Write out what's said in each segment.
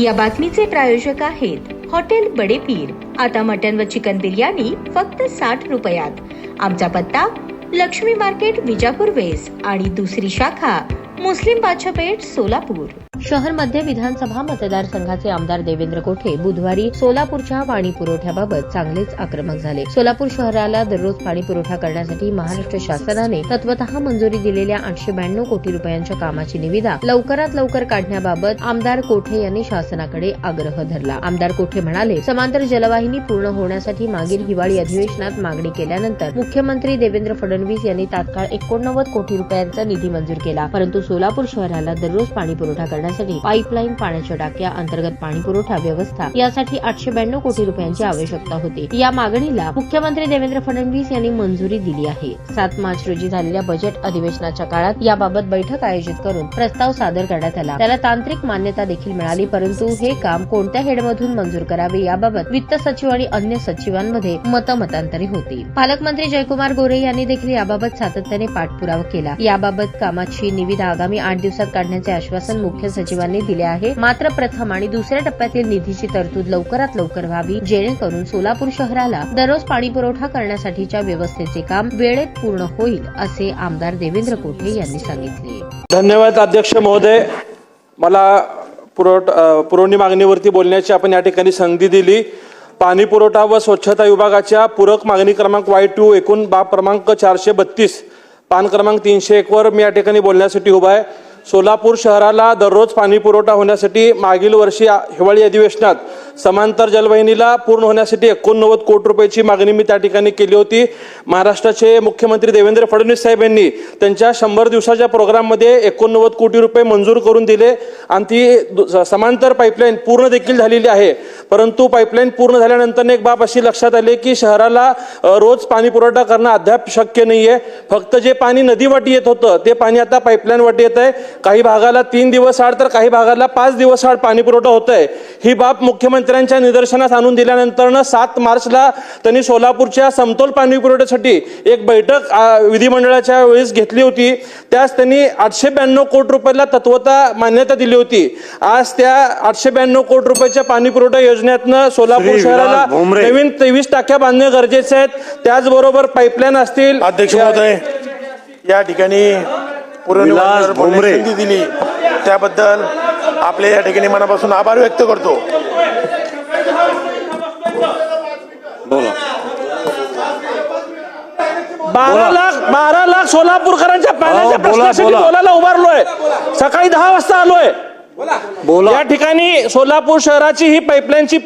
या बातमीचे प्रायोजक आहेत हॉटेल बडे पीर। आता मटन व चिकन बिर्याणी फक्त 60 रुपयात। आमचा पत्ता लक्ष्मी मार्केट विजापूर वेस्ट आणि दुसरी शाखा मुस्लिम बादशाहपेठ सोलापूर। शहर मध्य विधानसभा मतदारसंघाचे आमदार देवेंद्र कोठे बुधवारी सोलापूरच्या पाणी पुरवठ्याबाबत चांगलेच आक्रमक झाले। सोलापूर शहराला दररोज पाणी पुरवठा करण्यासाठी महाराष्ट्र शासनाने तत्वतः मंजुरी दिलेल्या 892 कोटी रुपयांच्या कामाची निविदा लवकरात लवकर काढण्याबाबत आमदार कोठे यांनी शासनाकडे आग्रह धरला। आमदार कोठे म्हणाले, समांतर जलवाहिनी पूर्ण होण्यासाठी मागील हिवाळी अधिवेशनात मागणी केल्यानंतर मुख्यमंत्री देवेंद्र फडणवीस यांनी तात्काळ 89 कोटी रुपयांचा निधी मंजूर केला, परंतु सोलापूर शहराला दररोज पाणी पुरवठा करण्यासाठी पाईपलाईन, पाण्याच्या टाक्या, अंतर्गत पाणी पुरवठा व्यवस्था यासाठी 892 कोटी रुपयांची आवश्यकता होती। या मागणीला मुख्यमंत्री देवेंद्र फडणवीस यांनी मंजुरी दिली आहे। 7 मार्च रोजी झालेल्या बजेट अधिवेशनाच्या काळात याबाबत बैठक आयोजित करून प्रस्ताव सादर करण्यात आला। त्याला तांत्रिक मान्यता देखील मिळाली, परंतु हे काम कोणत्या हेडमधून मंजूर करावे याबाबत वित्त सचिव आणि अन्य सचिवांमध्ये मतमतांतरे होती। पालकमंत्री जयकुमार गोरे यांनी देखील याबाबत सातत्याने पाठपुरावा केला। याबाबत कामाची निविदा आगामी 8 दिवसात काढण्याचे आश्वासन मुख्य सचिवांनी दिले आहे। मात्र प्रथम आणि दुसऱ्या टप्प्यातील निधीची तरतूद लवकरात लवकर व्हावी, जेणेकरून सोलापूर शहराला दररोज पाणी पुरवठा करण्यासाठीच्या व्यवस्थेचे काम वेळेत पूर्ण होईल, असे आमदार देवेंद्र कोठे यांनी सांगितले। धन्यवाद अध्यक्ष महोदय, मला पुरवणी मागणीवरती बोलण्याची आपण या ठिकाणी संधी दिली। पाणी पुरवठा व स्वच्छता विभागाच्या पूरक मागणी क्रमांक Y2 एकूण बाब क्रमांक 432 पान क्रमांक 301 वर मी या ठिकाणी बोलण्यासाठी उभा आहे। सोलापूर शहराला दररोज पाणी पुरवठा होण्यासाठी मागील वर्षी हिवाळी अधिवेशनात समांतर जलवाहिनीला पूर्ण होण्यासाठी 89 कोटी रुपयाची मागणी मी त्या ठिकाणी केली होती। महाराष्ट्राचे मुख्यमंत्री देवेंद्र फडणवीस साहेब यांनी त्यांच्या 100 दिवसाच्या प्रोग्राममध्ये 89 कोटी रुपये मंजूर करून दिले आणि ती समांतर पाईपलाईन पूर्ण देखील झालेली आहे। परंतु पाईपलाईन पूर्ण झाल्यानंतर एक बाब अशी लक्षात आली की शहराला रोज पाणी पुरवठा करणं अद्याप शक्य नाहीये। फक्त जे पाणी नदीवाटी येत होतं ते पाणी आता पाईपलाईन वाटी येत आहे। काही भागाला 3 दिवस आड तर काही भागाला 5 दिवस आड पाणी पुरवठा होत आहे। ही बाब मुख्यमंत्र्यांच्या निदर्शनास आणून दिल्यानंतर 7 मार्चला त्यांनी सोलापूरच्या समतोल पाणी पुरवठ्यासाठी एक बैठक विधिमंडळाच्या वेळेस घेतली होती। त्यास त्यांनी 892 कोटी रुपयाला तत्वतः मान्यता दिली होती। आज त्या 892 कोटी रुपयाच्या पाणी पुरवठा योजनेतनं सोलापूर शहराला नवीन 23 टाक्या बांधणे गरजेचे आहेत। त्याचबरोबर पाईपलाईन असतील। अध्यक्ष महोदय, या ठिकाणी संधी दिली त्याबद्दल आपले या ठिकाणी मनापासून आभार व्यक्त करतो। बोला। 12 लाख सोलापूरकरांच्या पाण्याच्या प्रश्नासाठी बोलायला उभारलोय। सकाळी 10 वाजता आलोय। या ठिकाणी सोलापूर शहराची ही पाईपलाईनची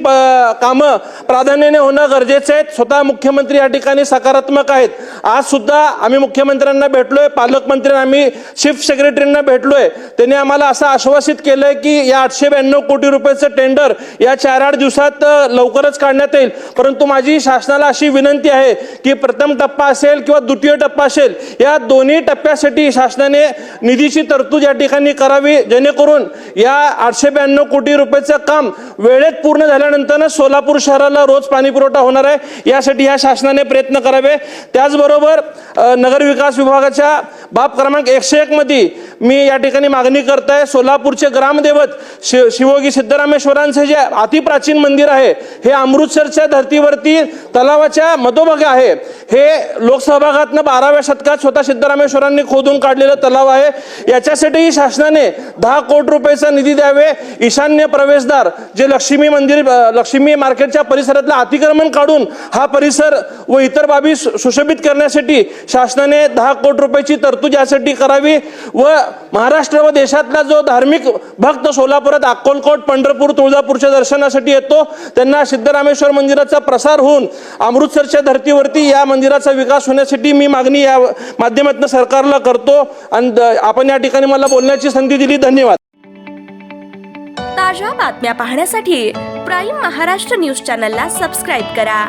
कामं प्राधान्याने होणं गरजेचं आहे। स्वतः मुख्यमंत्री या ठिकाणी सकारात्मक आहेत। आज सुद्धा आम्ही मुख्यमंत्र्यांना भेटलोय, पालकमंत्र्यांना, आम्ही चीफ सेक्रेटरींना भेटलोय। त्यांनी आम्हाला असं आश्वासित केलंय की या 892 कोटी रुपयाचं टेंडर या 4-8 दिवसात लवकरच काढण्यात येईल। परंतु माझी शासनाला अशी विनंती आहे की प्रथम टप्पा असेल किंवा द्वितीय टप्पा असेल, या दोन्ही टप्प्यासाठी शासनाने निधीची तरतूद या ठिकाणी करावी, जेणेकरून या 892 कोटी रुपयाचं काम वेळेत पूर्ण झाल्यानंतर सोलापूर शहराला रोज पाणी पुरवठा होणार आहे। यासाठी या शासनाने प्रयत्न करावे। त्याचबरोबर नगर विकास विभागाच्या बाब क्रमांक 101 मध्ये मी या ठिकाणी मागणी करताय, सोलापूरचे ग्रामदैवत शिवोगी सिद्धरामेश्वरांचे जे अतिप्राचीन मंदिर आहे हे अमृतसरच्या धर्तीवरती तलावाच्या मधोभागी आहे। हे लोकसहभागातनं 12व्या शतकात स्वतः सिद्धरामेश्वरांनी खोदून काढलेलं तलाव आहे। याच्यासाठी शासनाने 10 कोटी रुपयाचा निधी द्यावे। ईशान्य प्रवेशद्वार जे लक्ष्मी मार्केटच्या परिसरातलं अतिक्रमण काढून हा परिसर व इतर बाबी सुशोभित करण्यासाठी शासनाने 10 कोटी रुपयाची तरतूद यासाठी करावी। व महाराष्ट्र व देशातला जो धार्मिक भक्त सोलापुरात अक्कलकोट, पंढरपूर, तुळजापूरच्या दर्शनासाठी येतो त्यांना सिद्धरामेश्वर मंदिराचा प्रसार होऊन अमृतसरच्या धर्तीवरती या मंदिराचा विकास होण्यासाठी मी मागणी या माध्यमातून सरकारला करतो आणि आपण या ठिकाणी मला बोलण्याची संधी दिली। धन्यवाद। ताज्या बातम्या पाहण्यासाठी प्राईम महाराष्ट्र न्यूज चॅनलला सबस्क्राईब करा।